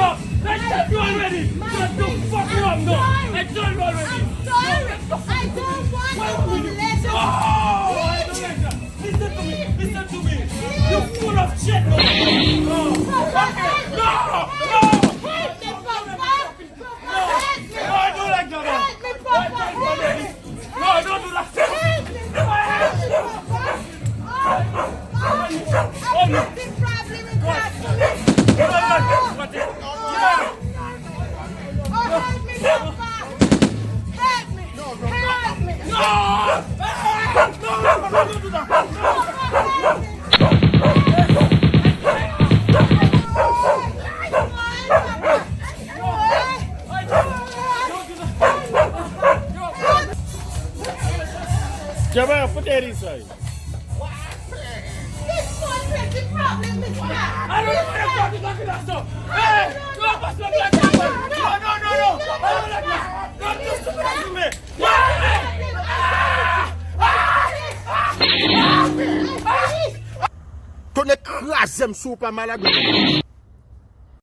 No, I told you already. Just don't fuck me up, no. I told you already. I'm sorry. I don't want to relationship. Oh, I don't like that. Listen to me. Listen to me. You're full of shit, no. Okay. No. Help me, Papa. Help me. No, I don't like that. Help me, Papa. Help me. No, don't do that. Help me, Papa. I'm having problem with that. Help me, Papa. Help me. Help me. No, don't do that. Jabba, put that inside. This one has the problem with that. I don't know what you're talking about, so. Hey, don't pass me like that. No. I don't like that. Don't do stupid to me. Ton écrasem super malade.